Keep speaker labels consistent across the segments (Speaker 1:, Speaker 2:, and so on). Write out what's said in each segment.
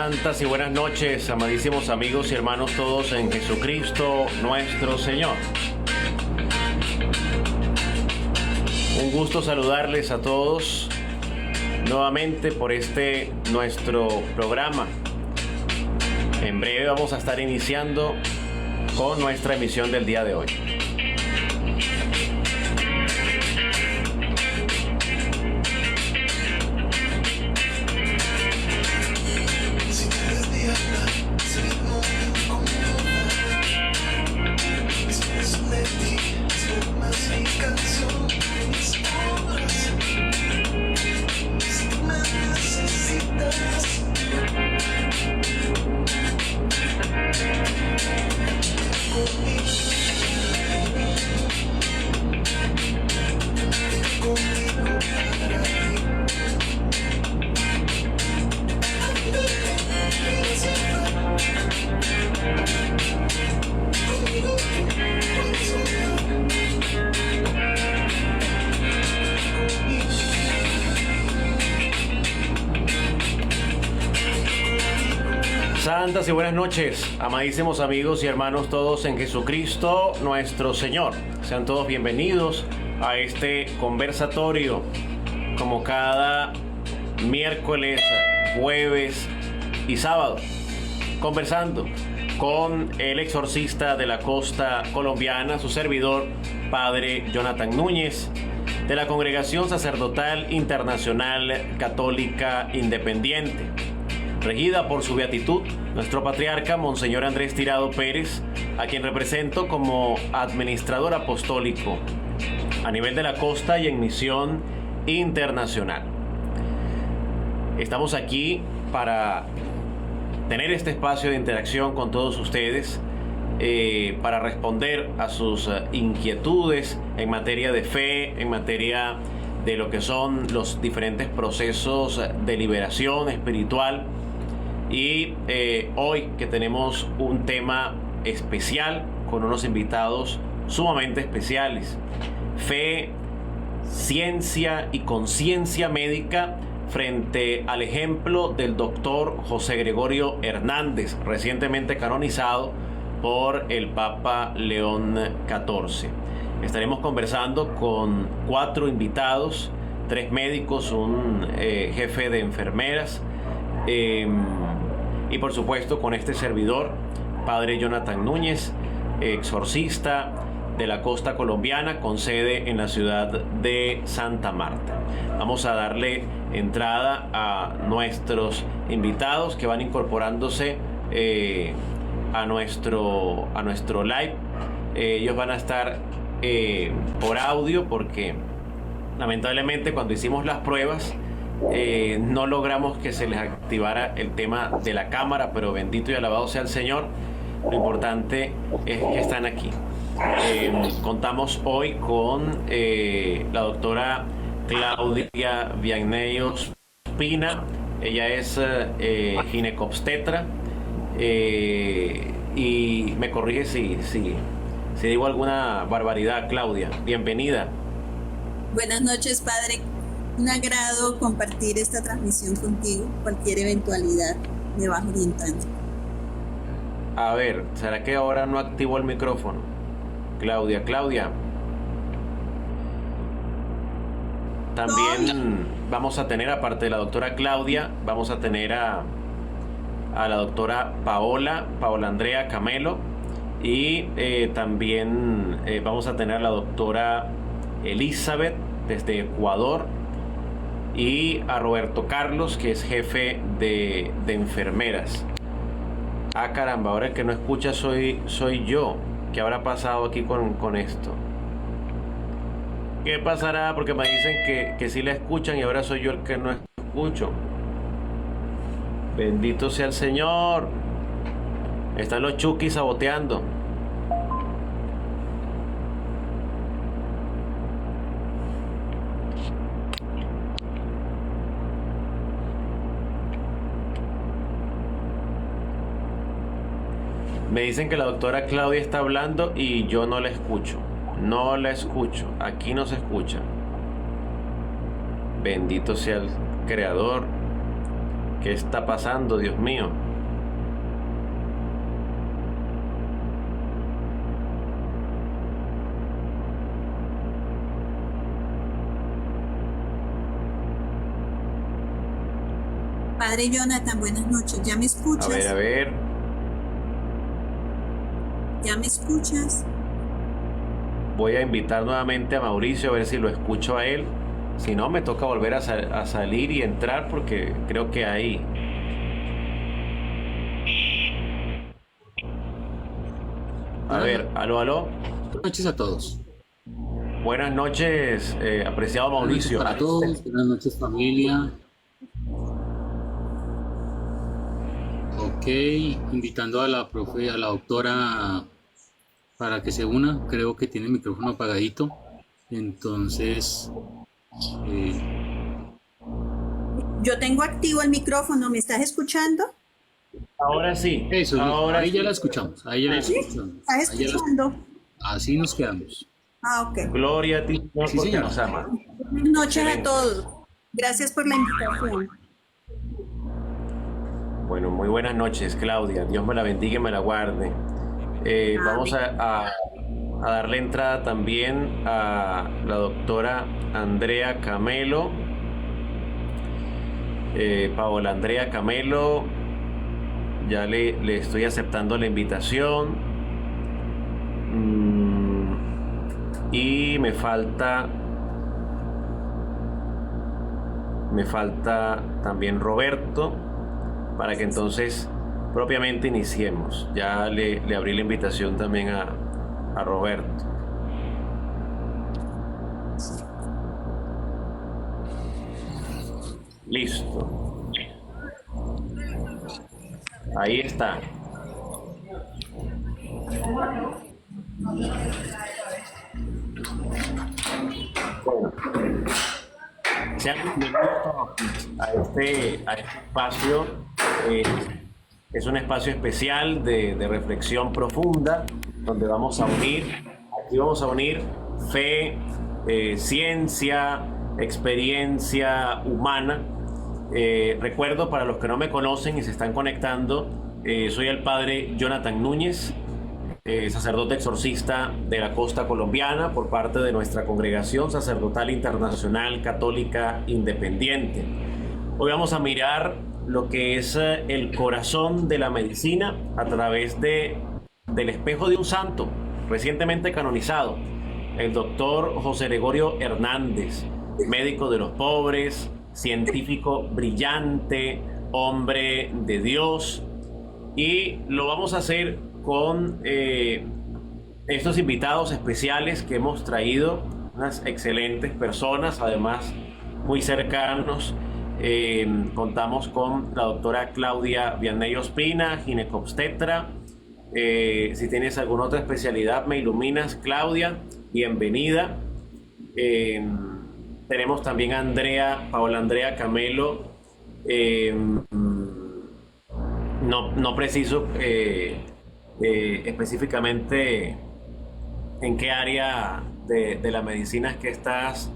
Speaker 1: Santas y buenas noches, amadísimos amigos y hermanos todos en Jesucristo nuestro Señor. Un gusto saludarles a todos nuevamente por este nuestro programa. En breve vamos a estar iniciando con nuestra emisión del día de hoy. Santas y buenas noches, amadísimos amigos y hermanos todos en Jesucristo nuestro Señor. Sean todos bienvenidos a este conversatorio, como cada miércoles, jueves y sábado, conversando con el exorcista de la costa colombiana, su servidor, Padre Jonathan Núñez, de la Congregación Sacerdotal Internacional Católica Independiente, regida por su beatitud, nuestro patriarca, Monseñor Andrés Tirado Pérez, a quien represento como administrador apostólico a nivel de la costa y en misión internacional. Estamos aquí para tener este espacio de interacción con todos ustedes, para responder a sus inquietudes en materia de fe, en materia de lo que son los diferentes procesos de liberación espiritual. Y hoy que tenemos un tema especial con unos invitados sumamente especiales: fe, ciencia y conciencia médica frente al ejemplo del doctor José Gregorio Hernández, recientemente canonizado por el Papa León XIV. Estaremos conversando con 4 invitados, 3 médicos, un jefe de enfermeras, y por supuesto con este servidor, Padre Jonathan Núñez, exorcista de la costa colombiana con sede en la ciudad de Santa Marta. Vamos a darle entrada a nuestros invitados que van incorporándose a nuestro live. Ellos van a estar por audio porque lamentablemente cuando hicimos las pruebas no logramos que se les activara el tema de la cámara, pero bendito y alabado sea el Señor. Lo importante es que están aquí. Contamos hoy con la doctora Claudia Vianney Ospina. Ella es ginecobstetra, y me corrige si digo alguna barbaridad. Claudia, bienvenida.
Speaker 2: Buenas noches, Padre. Un agrado compartir esta transmisión contigo. Cualquier eventualidad me vas orientando.
Speaker 1: A ver, ¿será que ahora no activo el micrófono? Claudia. También vamos a tener, aparte de la doctora Claudia, vamos a tener a la doctora Paola Andrea Camelo, y también vamos a tener a la doctora Elizabeth desde Ecuador, y a Roberto Carlos, que es jefe de enfermeras. Ah, caramba, ahora el que no escucha soy yo. ¿Qué habrá pasado aquí con esto? ¿Qué pasará? Porque me dicen que sí la escuchan y ahora soy yo el que no escucho. Bendito sea el Señor. Están los Chukis saboteando. Me dicen que la doctora Claudia está hablando y yo no la escucho. No la escucho. Aquí no se escucha. Bendito sea el Creador. ¿Qué está pasando, Dios mío?
Speaker 2: Padre Jonathan, buenas noches. ¿Ya me escuchas?
Speaker 1: A ver.
Speaker 2: ¿Ya me escuchas?
Speaker 1: Voy a invitar nuevamente a Mauricio a ver si lo escucho a él. Si no, me toca volver a salir y entrar porque creo que ahí. A ver, aló, aló.
Speaker 3: Buenas noches a todos.
Speaker 1: Buenas noches, apreciado Mauricio.
Speaker 3: Buenas noches para todos, buenas noches familia. Ok, invitando a la profe, a la doctora para que se una. Creo que tiene el micrófono apagadito. Entonces,
Speaker 2: Yo tengo activo el micrófono, ¿me estás escuchando?
Speaker 1: Ahora sí.
Speaker 3: eso,
Speaker 1: Ahora
Speaker 3: ahí
Speaker 1: sí.
Speaker 3: ya la escuchamos. Ahí ya la escuchamos.
Speaker 2: ¿Estás
Speaker 3: Ahí ya la-
Speaker 2: escuchando?
Speaker 3: así nos quedamos.
Speaker 2: Ah, ok.
Speaker 1: Gloria a ti, Señor,
Speaker 3: Sí,
Speaker 1: porque
Speaker 3: señora.
Speaker 1: nos ama.
Speaker 2: Buenas noches a
Speaker 1: Excelente.
Speaker 2: todos. Gracias por la invitación.
Speaker 1: Bueno, muy buenas noches, Claudia. Dios me la bendiga y me la guarde. Vamos a darle entrada también a la doctora Andrea Camelo. Paola Andrea Camelo, ya le estoy aceptando la invitación. Y me falta también Roberto, para que entonces propiamente iniciemos. Ya le abrí la invitación también a Roberto. Listo. Ahí está. Bueno, sean bienvenidos a este espacio. eh, es un espacio especial de reflexión profunda, donde aquí vamos a unir fe, ciencia, experiencia humana. Recuerdo para los que no me conocen y se están conectando, soy el padre Jonathan Núñez, sacerdote exorcista de la costa colombiana por parte de nuestra Congregación Sacerdotal Internacional Católica Independiente. Hoy vamos a mirar lo que es el corazón de la medicina a través del espejo de un santo recientemente canonizado, el doctor José Gregorio Hernández, médico de los pobres, científico brillante, hombre de Dios, y lo vamos a hacer con estos invitados especiales que hemos traído, unas excelentes personas, además muy cercanos. Contamos con la doctora Claudia Vianney Ospina, ginecobstetra. Si tienes alguna otra especialidad, me iluminas, Claudia, bienvenida. Tenemos también a Paola Andrea Camelo. No preciso específicamente en qué área de la medicina es que estás,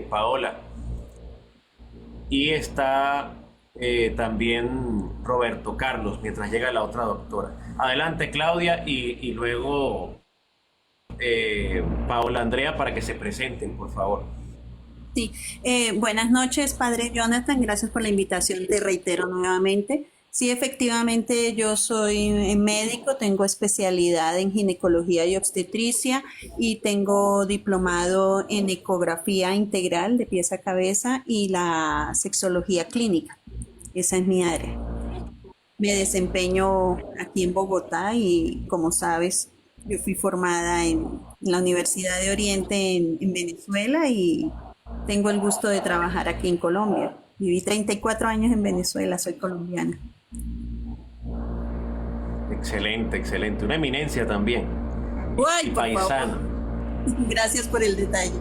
Speaker 1: Paola. Y está también Roberto Carlos, mientras llega la otra doctora. Adelante, Claudia, y luego Paola Andrea, para que se presenten, por favor.
Speaker 2: Sí, buenas noches, Padre Jonathan. Gracias por la invitación. Te reitero nuevamente. Sí, efectivamente, yo soy médico, tengo especialidad en ginecología y obstetricia y tengo diplomado en ecografía integral de pies a cabeza y la sexología clínica. Esa es mi área. Me desempeño aquí en Bogotá y, como sabes, yo fui formada en la Universidad de Oriente en Venezuela y tengo el gusto de trabajar aquí en Colombia. Viví 34 años en Venezuela, soy colombiana.
Speaker 1: Excelente, excelente. Una eminencia también.
Speaker 2: ¡Uy,
Speaker 1: Y
Speaker 2: por
Speaker 1: paisana.
Speaker 2: favor! Gracias por el detalle.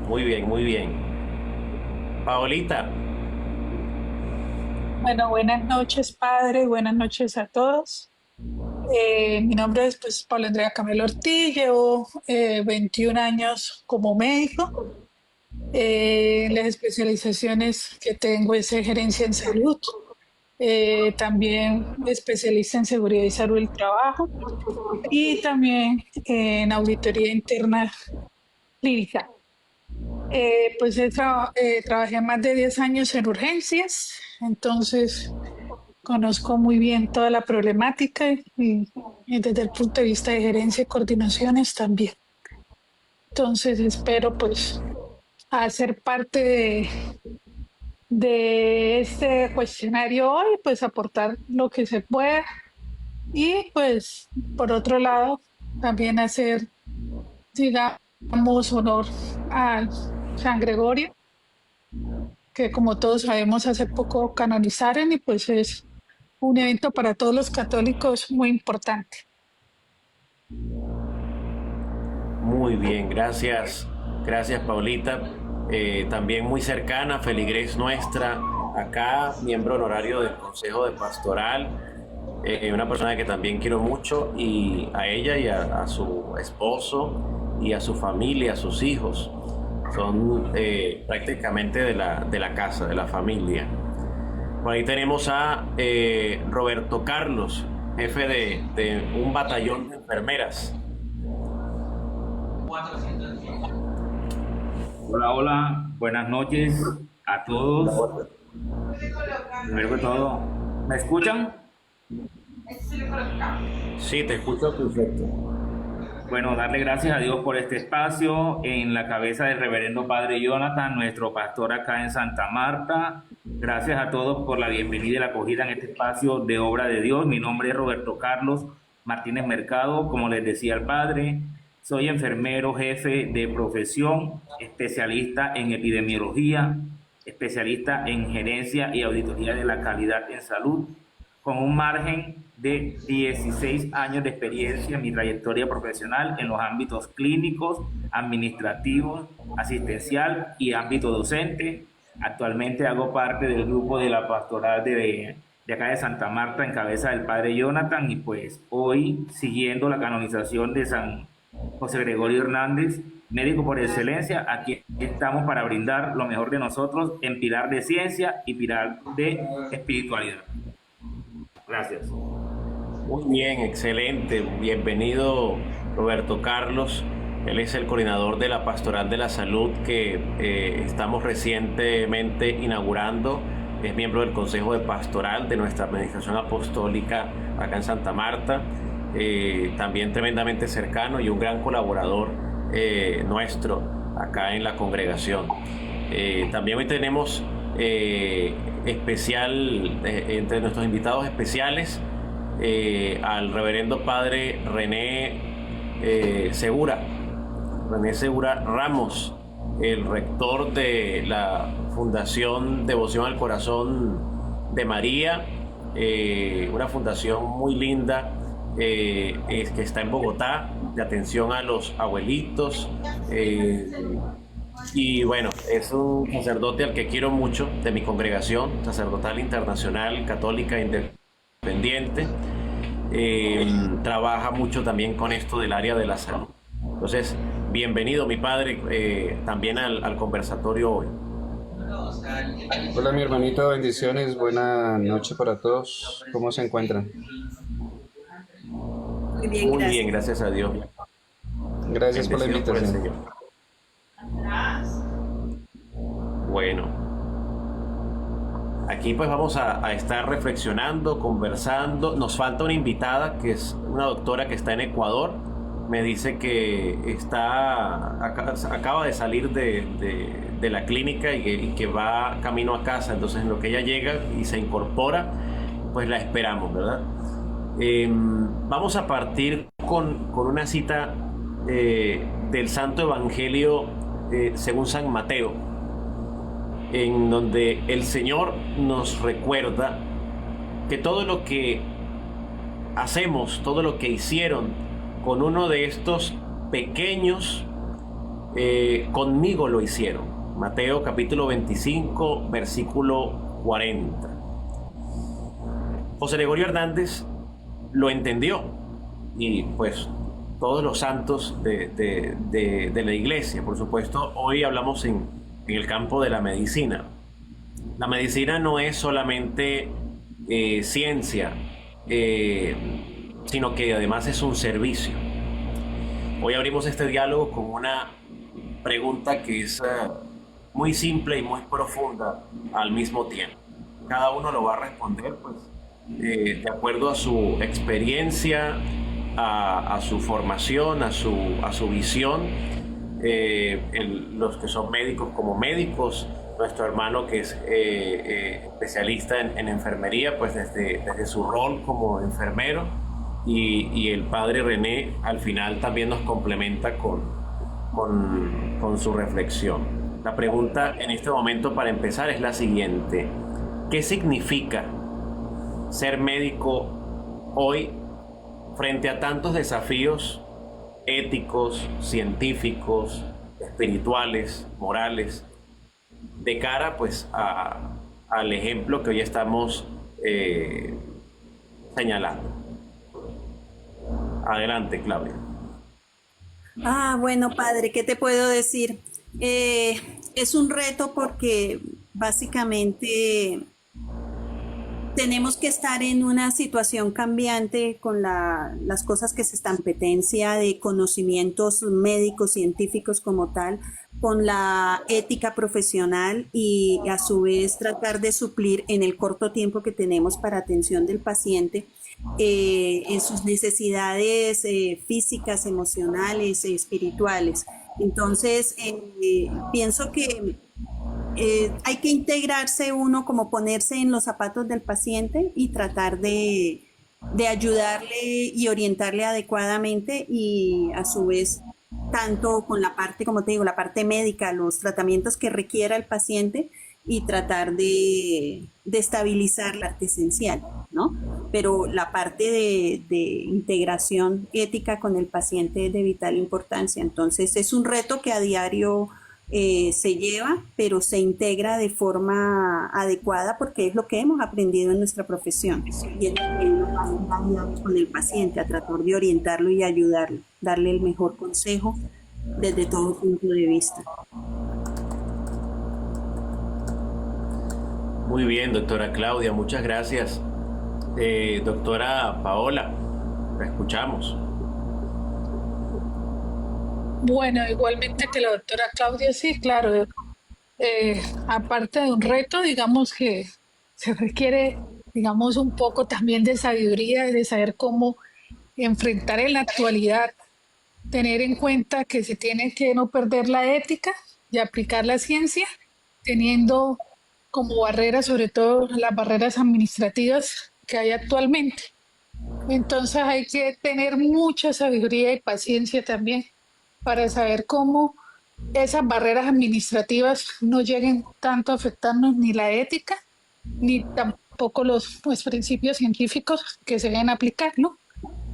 Speaker 1: Muy bien, muy bien. Paolita,
Speaker 4: Bueno, buenas noches, padre, buenas noches a todos. Mi nombre es pues, Paula Andrea Camelo Ortiz, llevo 21 años como médico Las especializaciones que tengo es en gerencia en salud, también especialista en seguridad y salud del trabajo y también en auditoría interna clínica. Pues trabajé más de 10 años en urgencias, entonces conozco muy bien toda la problemática y desde el punto de vista de gerencia y coordinaciones también. Entonces espero pues hacer parte de este cuestionario hoy, pues aportar lo que se pueda y pues por otro lado también hacer, digamos, honor al San Gregorio, que como todos sabemos hace poco canonizaron y pues es un evento para todos los católicos muy importante.
Speaker 1: Muy bien, gracias. Gracias, Paulita. También muy cercana, feligres nuestra, acá, miembro honorario del Consejo de Pastoral, una persona que también quiero mucho, y a ella y a su esposo y a su familia, a sus hijos. Son prácticamente de la casa, de la familia. Por ahí tenemos a Roberto Carlos, jefe de un batallón de enfermeras.
Speaker 5: Hola, hola, buenas noches a todos. Primero que todo, ¿me escuchan?
Speaker 1: Sí, te escucho perfecto.
Speaker 5: Bueno, darle gracias a Dios por este espacio en la cabeza del reverendo Padre Jonathan, nuestro pastor acá en Santa Marta. Gracias a todos por la bienvenida y la acogida en este espacio de obra de Dios. Mi nombre es Roberto Carlos Martínez Mercado, como les decía el Padre. Soy enfermero jefe de profesión, especialista en epidemiología, especialista en gerencia y auditoría de la calidad en salud, con un margen de 16 años de experiencia en mi trayectoria profesional en los ámbitos clínicos, administrativos, asistencial y ámbito docente. Actualmente hago parte del grupo de la pastoral de acá de Santa Marta en cabeza del Padre Jonathan, y pues hoy, siguiendo la canonización de San José Gregorio Hernández, médico por excelencia, aquí estamos para brindar lo mejor de nosotros en pilar de ciencia y pilar de espiritualidad. Gracias.
Speaker 1: Muy bien, excelente. Bienvenido, Roberto Carlos. Él es el coordinador de la Pastoral de la Salud que estamos recientemente inaugurando. Es miembro del Consejo de Pastoral de nuestra Administración Apostólica acá en Santa Marta. También tremendamente cercano y un gran colaborador nuestro acá en la congregación. También hoy tenemos entre nuestros invitados especiales al reverendo padre René Segura Ramos, el rector de la Fundación Devoción al Corazón de María, una fundación muy linda que está en Bogotá, de atención a los abuelitos, y bueno, es un sacerdote al que quiero mucho, de mi congregación sacerdotal internacional, católica, independiente. Trabaja mucho también con esto del área de la salud. Entonces, bienvenido mi padre también al conversatorio hoy.
Speaker 6: Hola mi hermanito, bendiciones, buena noche para todos. ¿Cómo se encuentran?
Speaker 2: Muy bien,
Speaker 1: Muy
Speaker 2: gracias.
Speaker 1: bien, gracias a Dios.
Speaker 6: Gracias por la
Speaker 1: Bendecidos por el
Speaker 6: invitación.
Speaker 1: Señor. Bueno, aquí pues vamos a estar reflexionando, conversando. Nos falta una invitada que es una doctora que está en Ecuador. Me dice que acaba de salir de la clínica y que va camino a casa. Entonces, en lo que ella llega y se incorpora, pues la esperamos, ¿verdad? Vamos a partir con una cita del Santo Evangelio según San Mateo, en donde el Señor nos recuerda que todo lo que hacemos, todo lo que hicieron con uno de estos pequeños, conmigo lo hicieron. Mateo capítulo 25, versículo 40. José Gregorio Hernández lo entendió, y pues todos los santos de la iglesia. Por supuesto, hoy hablamos en en el campo de la medicina. La medicina no es solamente ciencia, sino que además es un servicio. Hoy abrimos este diálogo con una pregunta que es muy simple y muy profunda al mismo tiempo. Cada uno lo va a responder pues, de acuerdo a su experiencia, a su formación, a su visión. Los que son médicos como médicos, nuestro hermano que es especialista en enfermería, pues desde su rol como enfermero, y el padre René al final también nos complementa con su reflexión. La pregunta en este momento para empezar es la siguiente: ¿qué significa ser médico hoy frente a tantos desafíos éticos, científicos, espirituales, morales, de cara pues al ejemplo que hoy estamos señalando? Adelante, Claudia.
Speaker 2: Bueno, padre, ¿qué te puedo decir? Es un reto porque básicamente tenemos que estar en una situación cambiante con las cosas que se están competencia de conocimientos médicos, científicos como tal, con la ética profesional y a su vez tratar de suplir en el corto tiempo que tenemos para atención del paciente en sus necesidades físicas, emocionales, espirituales. Entonces, pienso que hay que integrarse uno, como ponerse en los zapatos del paciente y tratar de ayudarle y orientarle adecuadamente, y a su vez tanto con la parte, como te digo, la parte médica, los tratamientos que requiera el paciente, y tratar de estabilizar la parte esencial, ¿no? Pero la parte de integración ética con el paciente es de vital importancia. Entonces es un reto que a diario se lleva, pero se integra de forma adecuada porque es lo que hemos aprendido en nuestra profesión. Y es lo que hemos con el paciente, a tratar de orientarlo y ayudarlo, darle el mejor consejo desde todo punto de vista.
Speaker 1: Muy bien, doctora Claudia, muchas gracias. Doctora Paola, la escuchamos.
Speaker 4: Bueno, igualmente que la doctora Claudia, sí, claro. Aparte de un reto, digamos que se requiere, digamos, un poco también de sabiduría, de saber cómo enfrentar en la actualidad, tener en cuenta que se tiene que no perder la ética y aplicar la ciencia, teniendo como barreras, sobre todo las barreras administrativas que hay actualmente. Entonces hay que tener mucha sabiduría y paciencia también para saber cómo esas barreras administrativas no lleguen tanto a afectarnos ni la ética, ni tampoco los principios científicos que se deben aplicar, ¿no?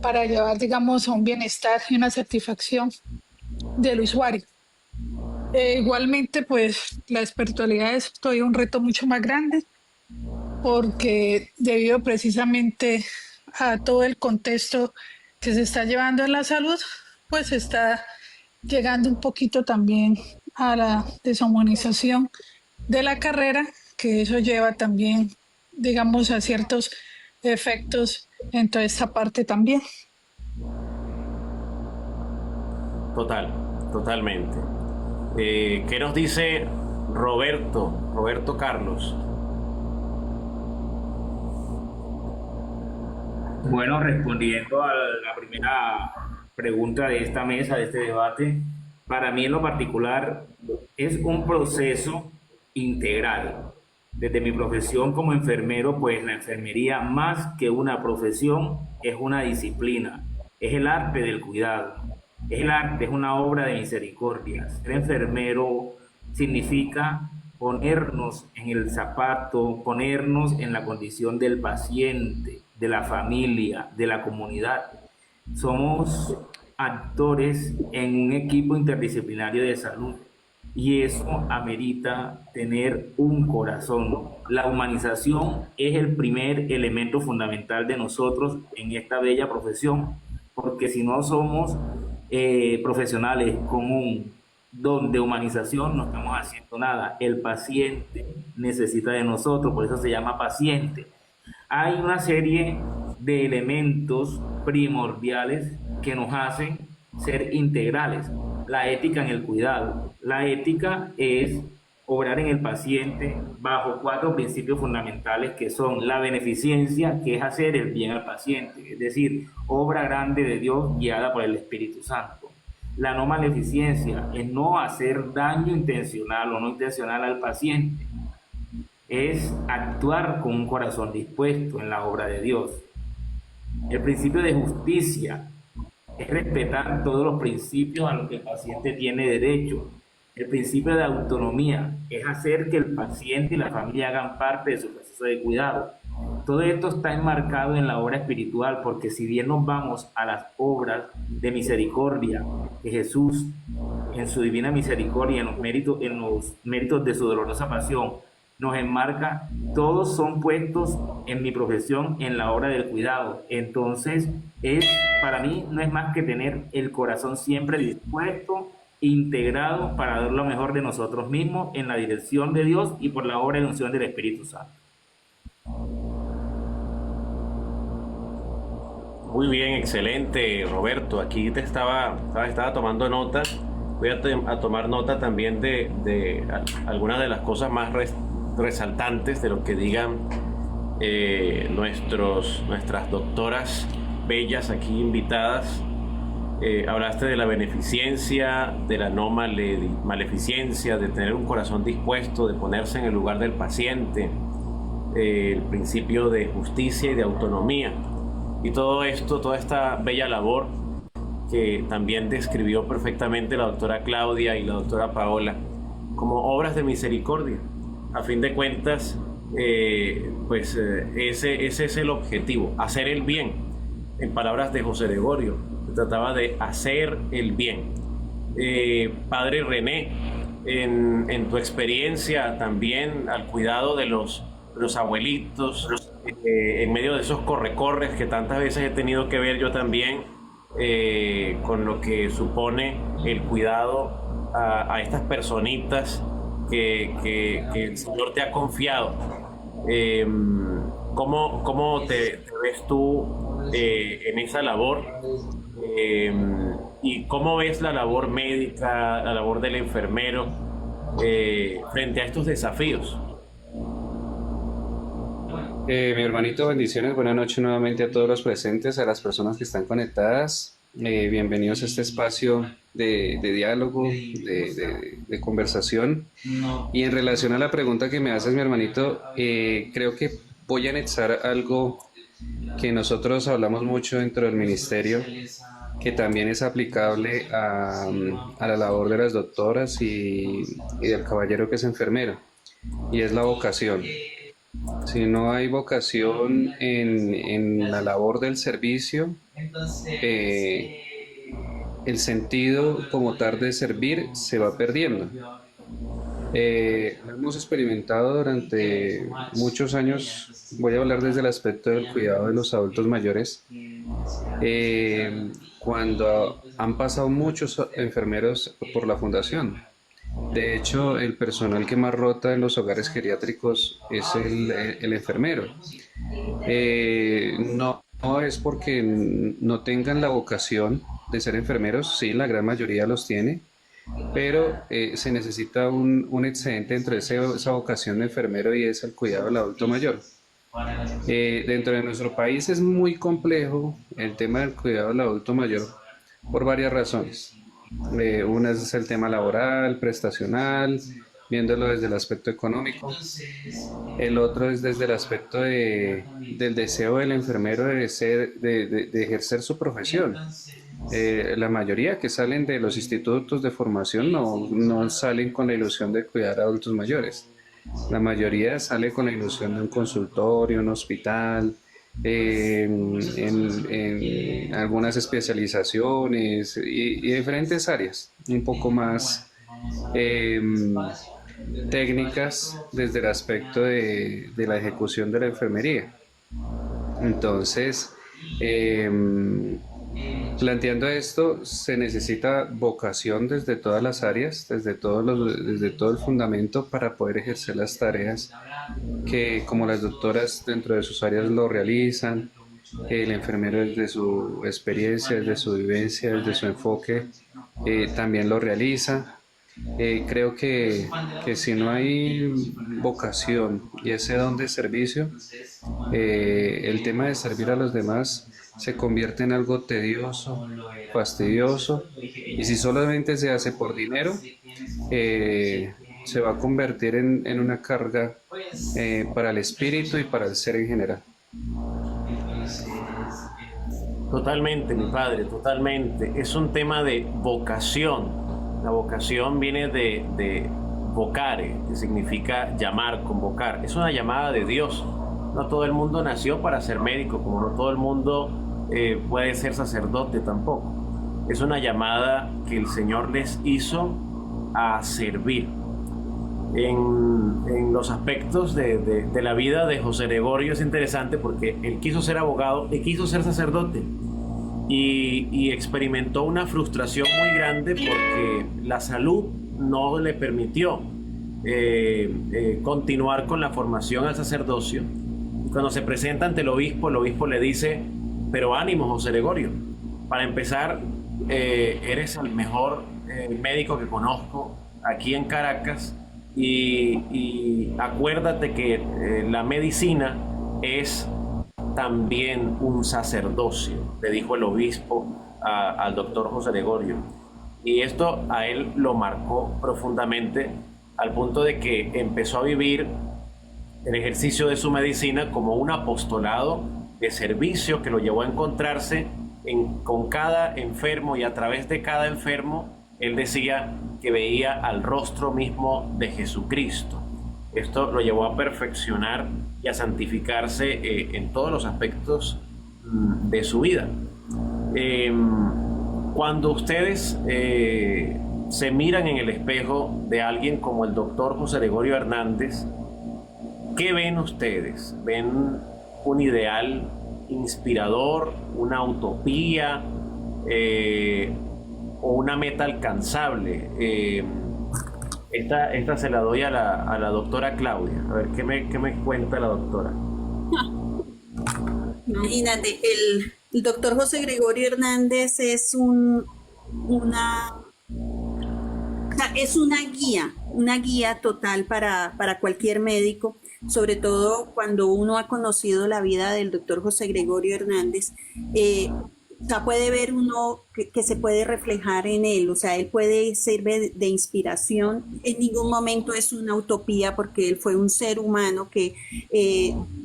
Speaker 4: Para llevar, digamos, a un bienestar y una satisfacción del usuario. Igualmente, pues la espiritualidad es todavía un reto mucho más grande, porque debido precisamente a todo el contexto que se está llevando en la salud, pues está llegando un poquito también a la deshumanización de la carrera, que eso lleva también, digamos, a ciertos efectos en toda esta parte también.
Speaker 1: Totalmente. ¿Qué nos dice Roberto Carlos?
Speaker 5: Bueno, respondiendo a la primera pregunta de esta mesa, de este debate, para mí en lo particular es un proceso integral. Desde mi profesión como enfermero, pues la enfermería, más que una profesión, es una disciplina, es el arte del cuidado, es el arte, es una obra de misericordia. Ser enfermero significa ponernos en el zapato, ponernos en la condición del paciente, de la familia, de la comunidad. Somos actores en un equipo interdisciplinario de salud y eso amerita tener un corazón. La humanización es el primer elemento fundamental de nosotros en esta bella profesión, porque si no somos profesionales con un donde humanización no estamos haciendo nada. El paciente necesita de nosotros, por eso se llama paciente. Hay una serie de elementos primordiales que nos hacen ser integrales. La ética en el cuidado. La ética es obrar en el paciente bajo 4 principios fundamentales que son la beneficencia, que es hacer el bien al paciente, es decir, obra grande de Dios guiada por el Espíritu Santo. La no maleficencia es no hacer daño intencional o no intencional al paciente, es actuar con un corazón dispuesto en la obra de Dios. El principio de justicia es respetar todos los principios a los que el paciente tiene derecho. El principio de autonomía es hacer que el paciente y la familia hagan parte de su proceso de cuidado. Todo esto está enmarcado en la obra espiritual, porque si bien nos vamos a las obras de misericordia que Jesús, en su divina misericordia, en los méritos de su dolorosa pasión, nos enmarca, todos son puestos en mi profesión en la obra del cuidado. Entonces, para mí no es más que tener el corazón siempre dispuesto, integrado para dar lo mejor de nosotros mismos en la dirección de Dios y por la obra de unción del Espíritu Santo.
Speaker 1: Muy bien, excelente, Roberto. Aquí estaba tomando nota. Voy a tomar nota también de algunas de las cosas más resaltantes de lo que digan nuestras doctoras bellas aquí invitadas. Hablaste de la beneficencia, de la no maleficencia, de tener un corazón dispuesto, de ponerse en el lugar del paciente, el principio de justicia y de autonomía. Y todo esto, toda esta bella labor que también describió perfectamente la doctora Claudia y la doctora Paola como obras de misericordia. A fin de cuentas, ese es el objetivo, hacer el bien. En palabras de José Gregorio, se trataba de hacer el bien. Padre René, en tu experiencia también al cuidado de los abuelitos, en medio de esos corre-corres que tantas veces he tenido que ver yo también, con lo que supone el cuidado a estas personitas que el Señor te ha confiado. ¿Cómo te ves tú en esa labor? ¿Y cómo ves la labor médica, la labor del enfermero frente a estos desafíos?
Speaker 6: Mi hermanito, bendiciones, buenas noches nuevamente a todos los presentes, a las personas que están conectadas. Bienvenidos a este espacio de diálogo, de conversación. Y en relación a la pregunta que me haces, mi hermanito, creo que voy a anexar algo que nosotros hablamos mucho dentro del ministerio, que también es aplicable a la labor de las doctoras y del caballero que es enfermero, y es la vocación. Si no hay vocación en la labor del servicio, el sentido como tal de servir se va perdiendo. Hemos experimentado durante muchos años, voy a hablar desde el aspecto del cuidado de los adultos mayores, cuando han pasado muchos enfermeros por la fundación. De hecho, el personal que más rota en los hogares geriátricos es el enfermero. No es porque no tengan la vocación de ser enfermeros, sí, la gran mayoría los tiene, pero se necesita un excedente entre esa vocación de enfermero y es el cuidado del adulto mayor. Dentro de nuestro país es muy complejo el tema del cuidado del adulto mayor por varias razones. Una es el tema laboral, prestacional, viéndolo desde el aspecto económico. El otro es desde el aspecto del deseo del enfermero de ejercer su profesión. La mayoría que salen de los institutos de formación no salen con la ilusión de cuidar a adultos mayores. La mayoría sale con la ilusión de un consultorio, un hospital, en algunas especializaciones y diferentes áreas, un poco más técnicas desde el aspecto de la ejecución de la enfermería. Entonces, Planteando esto, se necesita vocación desde todas las áreas, desde todo el fundamento para poder ejercer las tareas que como las doctoras dentro de sus áreas lo realizan, el enfermero desde su experiencia, desde su vivencia, desde su enfoque, también lo realiza. Creo que si no hay vocación y ese don de servicio, el tema de servir a los demás se convierte en algo tedioso, fastidioso, y si solamente se hace por dinero, se va a convertir en una carga para el espíritu y para el ser en general.
Speaker 1: Totalmente, mi padre, totalmente. Es un tema de vocación. La vocación viene de vocare, que significa llamar, convocar. Es una llamada de Dios. No todo el mundo nació para ser médico, como no todo el mundo puede ser sacerdote tampoco. Es una llamada que el Señor les hizo a servir. En los aspectos de la vida de José Gregorio es interesante porque él quiso ser abogado y quiso ser sacerdote. Y experimentó una frustración muy grande porque la salud no le permitió continuar con la formación al sacerdocio. Y cuando se presenta ante el obispo le dice: pero ánimo, José Gregorio, para empezar, eres el mejor médico que conozco aquí en Caracas, y acuérdate que la medicina es también un sacerdocio, le dijo el obispo al doctor José Gregorio. Y esto a él lo marcó profundamente, al punto de que empezó a vivir el ejercicio de su medicina como un apostolado de servicio que lo llevó a encontrarse con cada enfermo, y a través de cada enfermo él decía que veía al rostro mismo de Jesucristo. Esto lo llevó a perfeccionar y a santificarse en todos los aspectos de su vida. Cuando ustedes se miran en el espejo de alguien como el doctor José Gregorio Hernández, ¿qué ven ustedes? ¿Ven un ideal inspirador, una utopía o una meta alcanzable? Esta se la doy a la doctora Claudia. A ver, ¿qué me cuenta la doctora?
Speaker 2: Imagínate, el doctor José Gregorio Hernández es es una guía total para cualquier médico, sobre todo cuando uno ha conocido la vida del doctor José Gregorio Hernández. O sea, puede ver uno que se puede reflejar en él, o sea, él puede servir de inspiración. En ningún momento es una utopía, porque él fue un ser humano que,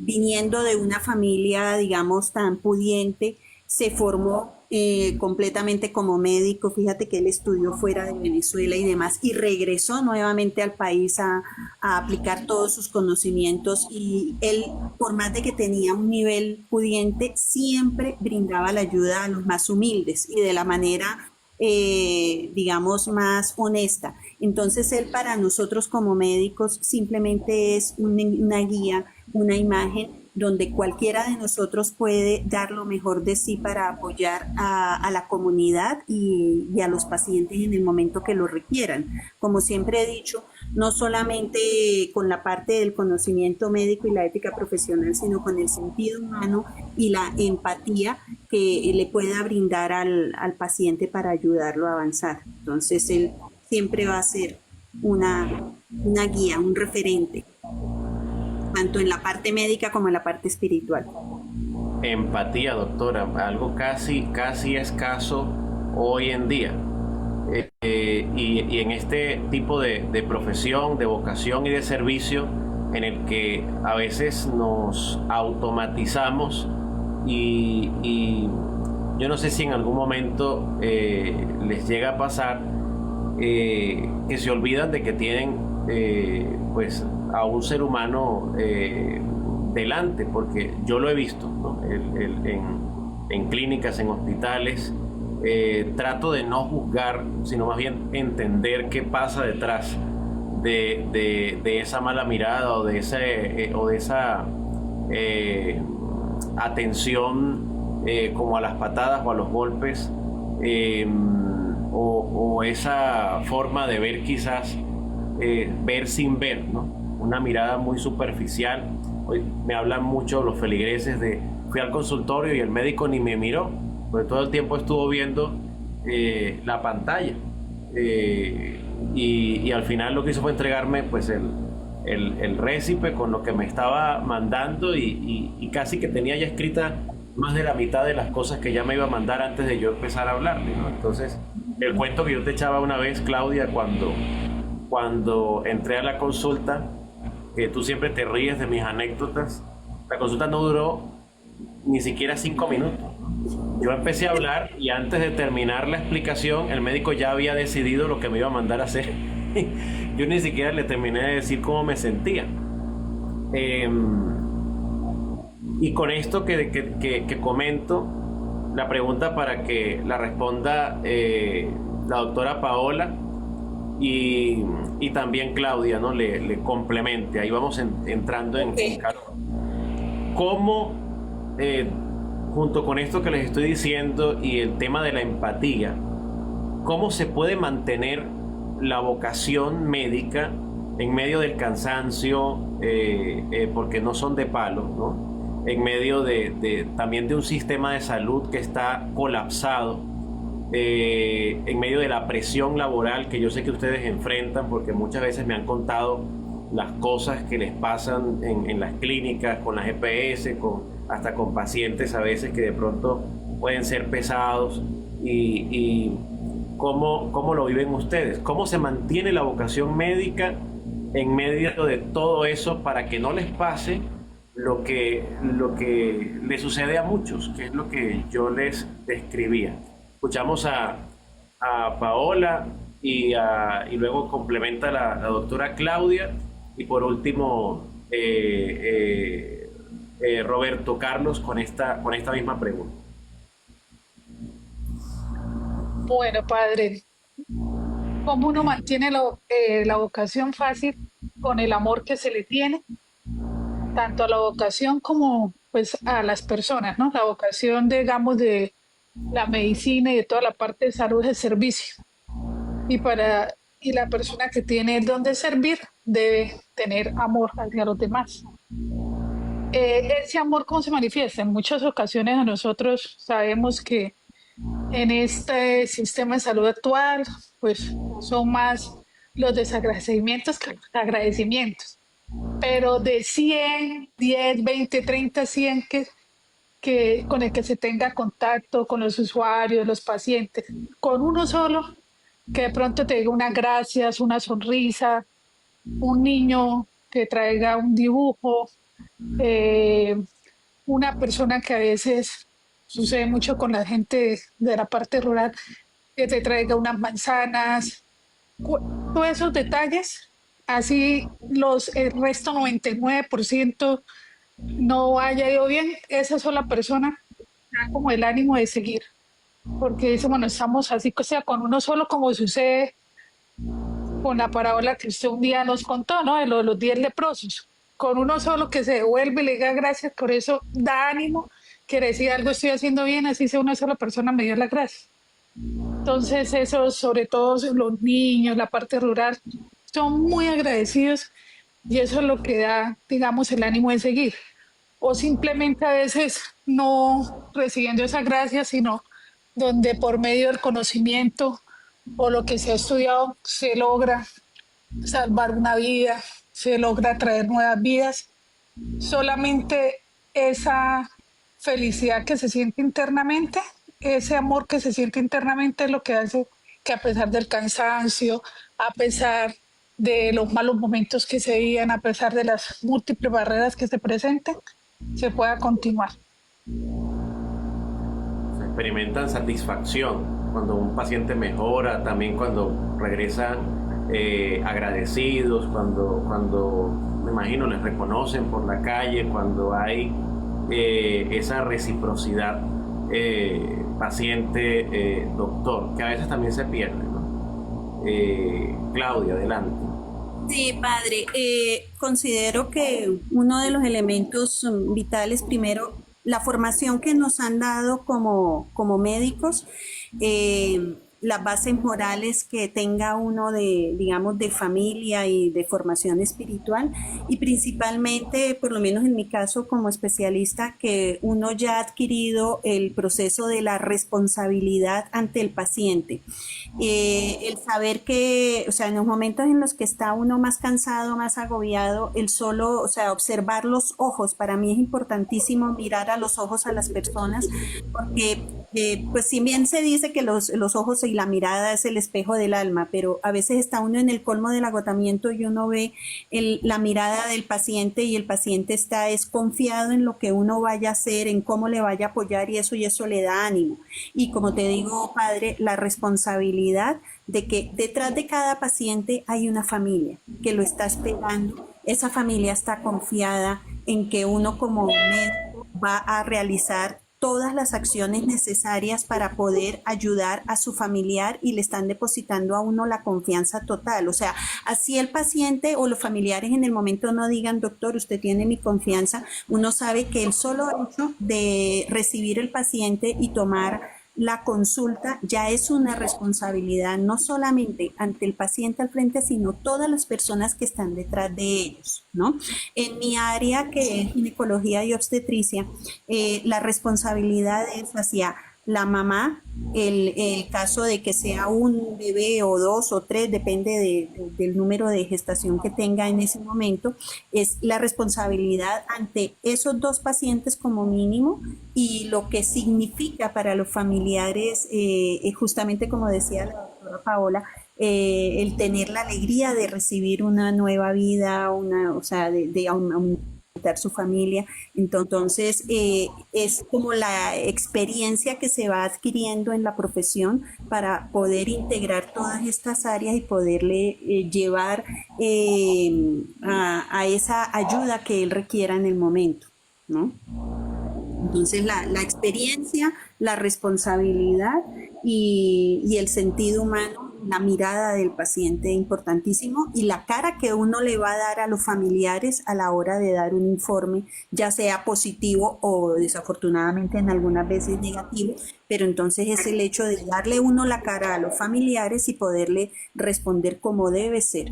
Speaker 2: viniendo de una familia, digamos, tan pudiente, se formó completamente como médico. Fíjate que él estudió fuera de Venezuela y demás, y regresó nuevamente al país a aplicar todos sus conocimientos, y él, por más de que tenía un nivel pudiente, siempre brindaba la ayuda a los más humildes y de la manera, digamos, más honesta. Entonces él, para nosotros como médicos, simplemente es una guía, una imagen donde cualquiera de nosotros puede dar lo mejor de sí para apoyar a la comunidad y a los pacientes en el momento que lo requieran. Como siempre he dicho, no solamente con la parte del conocimiento médico y la ética profesional, sino con el sentido humano y la empatía que le pueda brindar al paciente para ayudarlo a avanzar. Entonces él siempre va a ser una guía, un referente, tanto en la parte médica como en la parte espiritual.
Speaker 1: Empatía, doctora, algo casi escaso hoy en día. Y en este tipo de profesión, de vocación y de servicio, en el que a veces nos automatizamos y yo no sé si en algún momento les llega a pasar que se olvidan de que tienen pues a un ser humano delante, porque yo lo he visto, ¿no? En clínicas, en hospitales. Trato de no juzgar, sino más bien entender qué pasa detrás de esa mala mirada o de esa atención como a las patadas o a los golpes, o esa forma de ver quizás, ver sin ver, ¿no? Una mirada muy superficial. Hoy me hablan mucho los feligreses de fui al consultorio y el médico ni me miró, porque todo el tiempo estuvo viendo la pantalla, y al final lo que hizo fue entregarme pues el récipe con lo que me estaba mandando, y casi que tenía ya escrita más de la mitad de las cosas que ya me iba a mandar antes de yo empezar a hablarle, ¿no? Entonces, el cuento que yo te echaba una vez, Claudia, cuando entré a la consulta, que tú siempre te ríes de mis anécdotas, la consulta no duró ni siquiera 5 minutos. Yo empecé a hablar y antes de terminar la explicación, el médico ya había decidido lo que me iba a mandar a hacer. Yo ni siquiera le terminé de decir cómo me sentía. Y con esto que comento, la pregunta para que la responda la doctora Paola y también Claudia, ¿no? Le complemente. Ahí vamos entrando en calor. ¿Cómo, junto con esto que les estoy diciendo y el tema de la empatía, cómo se puede mantener la vocación médica en medio del cansancio, porque no son de palo, ¿no? En medio también de un sistema de salud que está colapsado, en medio de la presión laboral que yo sé que ustedes enfrentan, porque muchas veces me han contado las cosas que les pasan en las clínicas, con las EPS, hasta con pacientes a veces que de pronto pueden ser pesados, y cómo lo viven ustedes, cómo se mantiene la vocación médica en medio de todo eso para que no les pase lo que le sucede a muchos, que es lo que yo les describía. Escuchamos a Paola y luego complementa la doctora Claudia, y por último Roberto Carlos con esta misma pregunta.
Speaker 4: Bueno, padre, ¿cómo uno mantiene la vocación fácil con el amor que se le tiene, tanto a la vocación como pues a las personas, ¿no? La vocación, digamos, de la medicina y de toda la parte de salud es servicio. Y la persona que tiene el don de servir debe tener amor hacia los demás. Ese amor, ¿cómo se manifiesta? En muchas ocasiones a nosotros sabemos que en este sistema de salud actual, pues son más los desagradecimientos que los agradecimientos. Pero de 100, 10, 20, 30, 100 con el que se tenga contacto con los usuarios, los pacientes, con uno solo, que de pronto te diga unas gracias, una sonrisa, un niño que traiga un dibujo, una persona que a veces sucede mucho con la gente de la parte rural, que te traiga unas manzanas, todos esos detalles, así el resto 99% no haya ido bien, esa sola persona da como el ánimo de seguir, porque dice, bueno, estamos así, o sea, con uno solo, como sucede con la parábola que usted un día nos contó, ¿no? De los 10 leprosos, con uno solo que se devuelve y le diga gracias, por eso da ánimo, que decir algo estoy haciendo bien, así sea una sola persona me dio las gracias. Entonces eso, sobre todo los niños, la parte rural, son muy agradecidos, y eso es lo que da, digamos, el ánimo de seguir. O simplemente a veces no recibiendo esa gracia, sino donde por medio del conocimiento o lo que se ha estudiado se logra salvar una vida, se logra traer nuevas vidas. Solamente esa felicidad que se siente internamente, ese amor que se siente internamente es lo que hace que a pesar del cansancio, a pesar de los malos momentos que se vivían, a pesar de las múltiples barreras que se presenten, se pueda continuar.
Speaker 1: Se experimentan satisfacción cuando un paciente mejora, también cuando regresan agradecidos, cuando me imagino les reconocen por la calle, cuando hay esa reciprocidad paciente-doctor, que a veces también se pierde, ¿no? Claudia, adelante.
Speaker 2: Sí, padre. Considero que uno de los elementos vitales, primero, la formación que nos han dado como médicos, las bases morales que tenga uno de, digamos, de familia y de formación espiritual, y principalmente, por lo menos en mi caso como especialista, que uno ya ha adquirido el proceso de la responsabilidad ante el paciente. El saber que, o sea, en los momentos en los que está uno más cansado, más agobiado, el solo, o sea, observar los ojos, para mí es importantísimo mirar a los ojos a las personas, porque pues si bien se dice que los ojos y la mirada es el espejo del alma, pero a veces está uno en el colmo del agotamiento y uno ve la mirada del paciente, y el paciente está confiado en lo que uno vaya a hacer, en cómo le vaya a apoyar, y eso le da ánimo. Y como te digo, padre, la responsabilidad de que detrás de cada paciente hay una familia que lo está esperando. Esa familia está confiada en que uno como médico va a realizar todas las acciones necesarias para poder ayudar a su familiar, y le están depositando a uno la confianza total. O sea, así el paciente o los familiares en el momento no digan, doctor, usted tiene mi confianza, uno sabe que el solo hecho de recibir el paciente y tomar la consulta ya es una responsabilidad, no solamente ante el paciente al frente, sino todas las personas que están detrás de ellos, ¿no? En mi área, que es ginecología y obstetricia, la responsabilidad es hacia la mamá, el caso de que sea un bebé o dos o tres, depende del número de gestación que tenga en ese momento, es la responsabilidad ante esos dos pacientes como mínimo, y lo que significa para los familiares, justamente como decía la doctora Paola, el tener la alegría de recibir una nueva vida, o sea, de aumentar su familia. Entonces, es como la experiencia que se va adquiriendo en la profesión para poder integrar todas estas áreas y poderle llevar a esa ayuda que él requiera en el momento, ¿no? Entonces, la experiencia, la responsabilidad y el sentido humano, la mirada del paciente, importantísimo, y la cara que uno le va a dar a los familiares a la hora de dar un informe, ya sea positivo o desafortunadamente en algunas veces negativo, pero entonces es el hecho de darle uno la cara a los familiares y poderle responder como debe ser,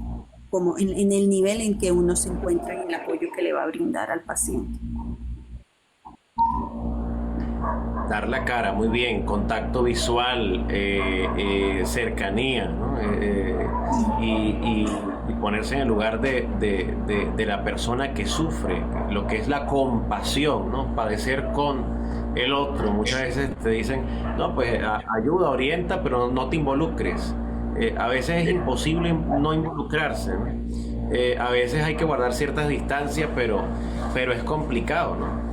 Speaker 2: como en el nivel en que uno se encuentra y el apoyo que le va a brindar al paciente.
Speaker 1: Dar la cara, muy bien, contacto visual, cercanía, ¿no? Y ponerse en el lugar de la persona que sufre, lo que es la compasión, ¿no? Padecer con el otro. Muchas veces te dicen, no, pues ayuda, orienta, pero no te involucres. A veces es imposible no involucrarse, ¿no? A veces hay que guardar ciertas distancias, pero es complicado, ¿no?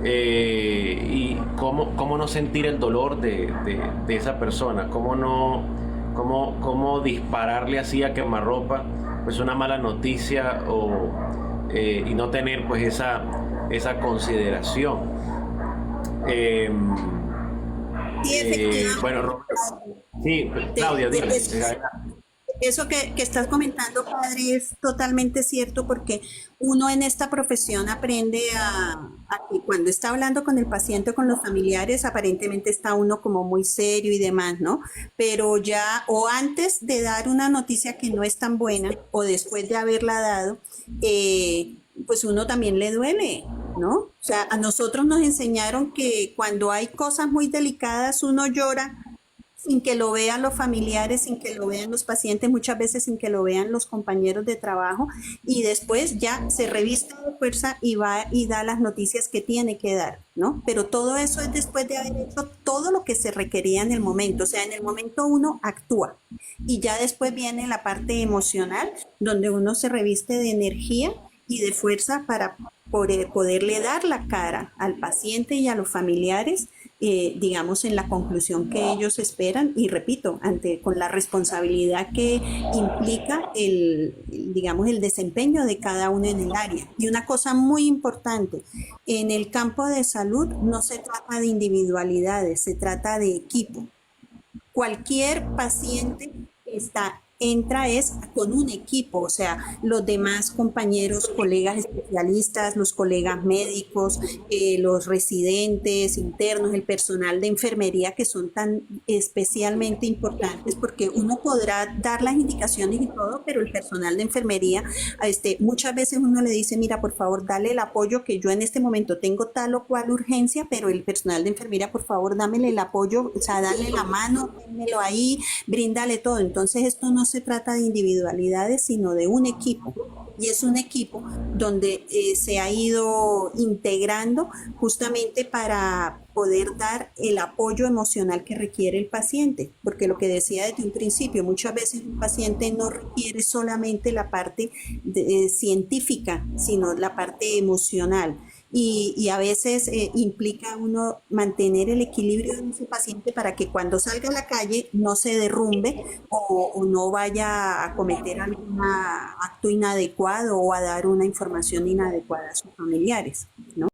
Speaker 1: Y cómo no sentir el dolor de esa persona, cómo dispararle así a quemarropa pues una mala noticia, y no tener pues esa consideración.
Speaker 2: Sí, efectivamente.
Speaker 1: Bueno, sí, Claudia, dile.
Speaker 2: Eso que estás comentando, padre, es totalmente cierto, porque uno en esta profesión aprende a que cuando está hablando con el paciente o con los familiares, aparentemente está uno como muy serio y demás, ¿no? Pero ya, o antes de dar una noticia que no es tan buena, o después de haberla dado, pues uno también le duele, ¿no? O sea, a nosotros nos enseñaron que cuando hay cosas muy delicadas, uno llora sin que lo vean los familiares, sin que lo vean los pacientes, muchas veces sin que lo vean los compañeros de trabajo, y después ya se reviste de fuerza y va y da las noticias que tiene que dar, ¿no? Pero todo eso es después de haber hecho todo lo que se requería en el momento. O sea, en el momento uno actúa, y ya después viene la parte emocional, donde uno se reviste de energía y de fuerza para poderle dar la cara al paciente y a los familiares, digamos, en la conclusión que ellos esperan, y repito, con la responsabilidad que implica digamos, el desempeño de cada uno en el área. Y una cosa muy importante, en el campo de salud no se trata de individualidades, se trata de equipo. Cualquier paciente está entra es con un equipo, o sea, los demás compañeros, colegas especialistas, los colegas médicos, los residentes internos, el personal de enfermería que son tan especialmente importantes porque uno podrá dar las indicaciones y todo, pero el personal de enfermería, muchas veces uno le dice, mira, por favor, dale el apoyo que yo en este momento tengo tal o cual urgencia, pero el personal de enfermería, por favor, dámele el apoyo, o sea, dale la mano, démelo ahí, bríndale todo. Entonces, esto no se trata de individualidades, sino de un equipo. Y es un equipo donde se ha ido integrando justamente para poder dar el apoyo emocional que requiere el paciente. Porque lo que decía desde un principio, muchas veces un paciente no requiere solamente la parte científica, sino la parte emocional. Y a veces implica uno mantener el equilibrio de ese paciente para que cuando salga a la calle no se derrumbe o no vaya a cometer algún acto inadecuado o a dar una información inadecuada a sus familiares, ¿no?